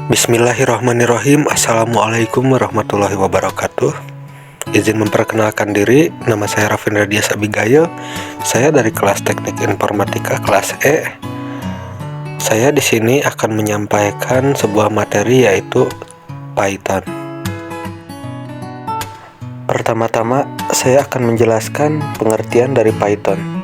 Bismillahirrahmanirrahim. Assalamualaikum warahmatullahi wabarakatuh. Izin memperkenalkan diri, nama saya Rafin Radias Abigail. Saya dari kelas Teknik Informatika kelas E. Saya di sini akan menyampaikan sebuah materi yaitu Python. Pertama-tama, saya akan menjelaskan pengertian dari Python.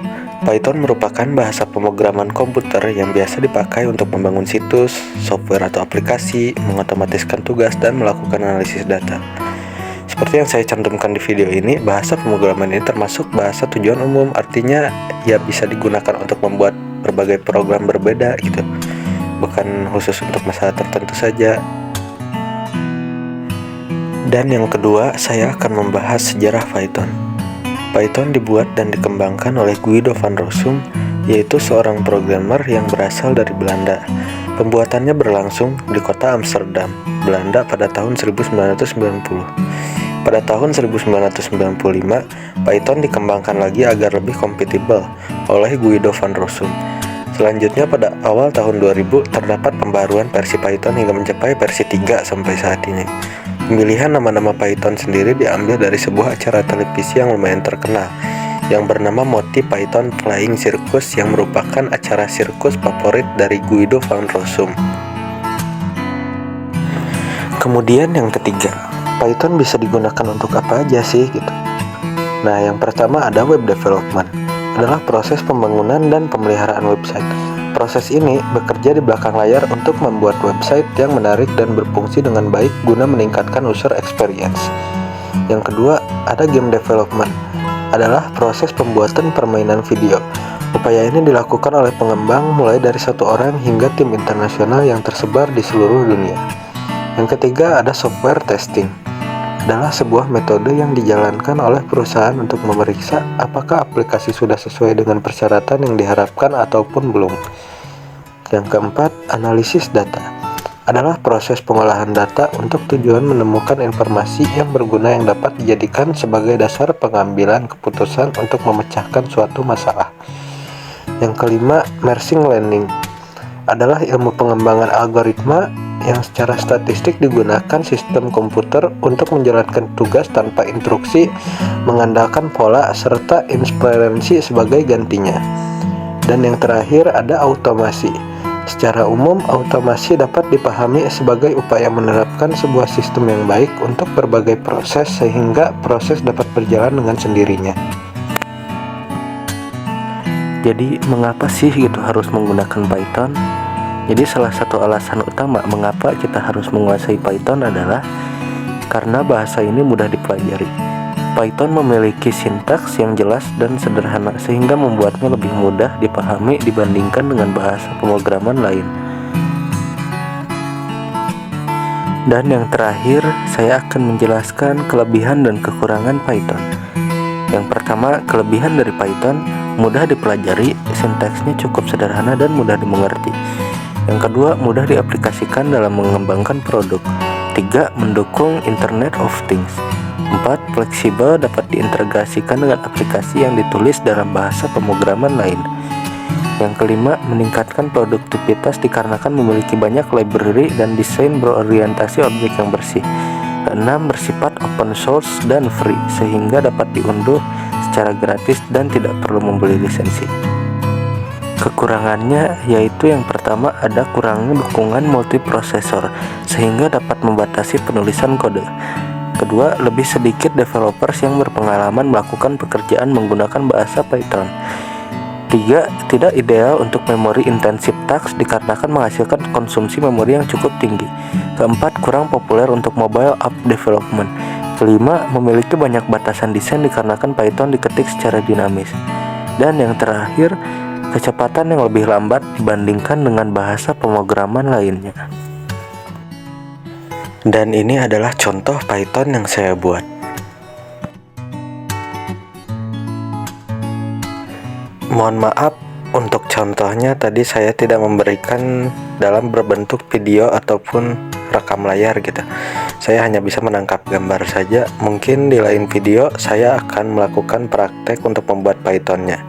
Python merupakan bahasa pemrograman komputer yang biasa dipakai untuk membangun situs, software atau aplikasi, mengotomatiskan tugas, dan melakukan analisis data. Seperti yang saya cantumkan di video ini, bahasa pemrograman ini termasuk bahasa tujuan umum, artinya ya bisa digunakan untuk membuat berbagai program berbeda gitu, bukan khusus untuk masalah tertentu saja. Dan yang kedua, saya akan membahas sejarah Python. Python dibuat dan dikembangkan oleh Guido van Rossum, yaitu seorang programmer yang berasal dari Belanda. Pembuatannya berlangsung di kota Amsterdam, Belanda pada tahun 1990. Pada tahun 1995, Python dikembangkan lagi agar lebih kompatibel oleh Guido van Rossum. Selanjutnya pada awal tahun 2000 terdapat pembaruan versi Python hingga mencapai versi 3 sampai saat ini. Pemilihan nama-nama Python sendiri diambil dari sebuah acara televisi yang lumayan terkenal yang bernama Monty Python Flying Circus, yang merupakan acara sirkus favorit dari Guido van Rossum. Kemudian yang ketiga, Python bisa digunakan untuk apa aja sih gitu. Nah, yang pertama ada web development, adalah proses pembangunan dan pemeliharaan website. Proses ini bekerja di belakang layar untuk membuat website yang menarik dan berfungsi dengan baik guna meningkatkan user experience. Yang kedua, ada game development, adalah proses pembuatan permainan video. Upaya ini dilakukan oleh pengembang mulai dari satu orang hingga tim internasional yang tersebar di seluruh dunia. Yang ketiga, ada software testing, adalah sebuah metode yang dijalankan oleh perusahaan untuk memeriksa apakah aplikasi sudah sesuai dengan persyaratan yang diharapkan ataupun belum. Yang keempat, analisis data, adalah proses pengolahan data untuk tujuan menemukan informasi yang berguna yang dapat dijadikan sebagai dasar pengambilan keputusan untuk memecahkan suatu masalah. Yang kelima, machine learning, adalah ilmu pengembangan algoritma yang secara statistik digunakan sistem komputer untuk menjalankan tugas tanpa instruksi, mengandalkan pola serta inferensi sebagai gantinya. Dan yang terakhir ada automasi. Secara umum, automasi dapat dipahami sebagai upaya menerapkan sebuah sistem yang baik untuk berbagai proses sehingga proses dapat berjalan dengan sendirinya. Jadi mengapa sih gitu harus menggunakan Python? Jadi salah satu alasan utama mengapa kita harus menguasai Python adalah karena bahasa ini mudah dipelajari. Python memiliki sintaks yang jelas dan sederhana sehingga membuatnya lebih mudah dipahami dibandingkan dengan bahasa pemrograman lain. Dan yang terakhir, saya akan menjelaskan kelebihan dan kekurangan Python. Yang pertama, kelebihan dari Python, mudah dipelajari, sintaksnya cukup sederhana dan mudah dimengerti. Yang kedua, mudah diaplikasikan dalam mengembangkan produk. 3. Mendukung Internet of Things. 4. Fleksibel, dapat diintegrasikan dengan aplikasi yang ditulis dalam bahasa pemrograman lain. Yang kelima, meningkatkan produktivitas dikarenakan memiliki banyak library dan desain berorientasi objek yang bersih. Keenam, bersifat open source dan free sehingga dapat diunduh secara gratis dan tidak perlu membeli lisensi. Kekurangannya yaitu yang pertama ada kurangnya dukungan multiprosesor sehingga dapat membatasi penulisan kode. Kedua, lebih sedikit developers yang berpengalaman melakukan pekerjaan menggunakan bahasa Python. 3. Tidak ideal untuk memori intensive task dikarenakan menghasilkan konsumsi memori yang cukup tinggi. Keempat, kurang populer untuk mobile app development. Kelima, memiliki banyak batasan desain dikarenakan Python diketik secara dinamis. Dan yang terakhir, kecepatan yang lebih lambat dibandingkan dengan bahasa pemrograman lainnya. Dan ini adalah contoh Python yang saya buat. Mohon maaf untuk contohnya tadi saya tidak memberikan dalam berbentuk video ataupun rekam layar gitu. Saya hanya bisa menangkap gambar saja. Mungkin di lain video saya akan melakukan praktek untuk membuat Pythonnya.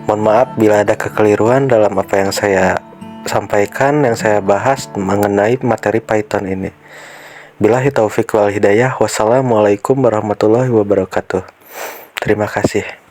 Mohon maaf bila ada kekeliruan dalam apa yang saya sampaikan, yang saya bahas mengenai materi Python ini. Billahi taufiq wal hidayah. Wassalamualaikum warahmatullahi wabarakatuh. Terima kasih.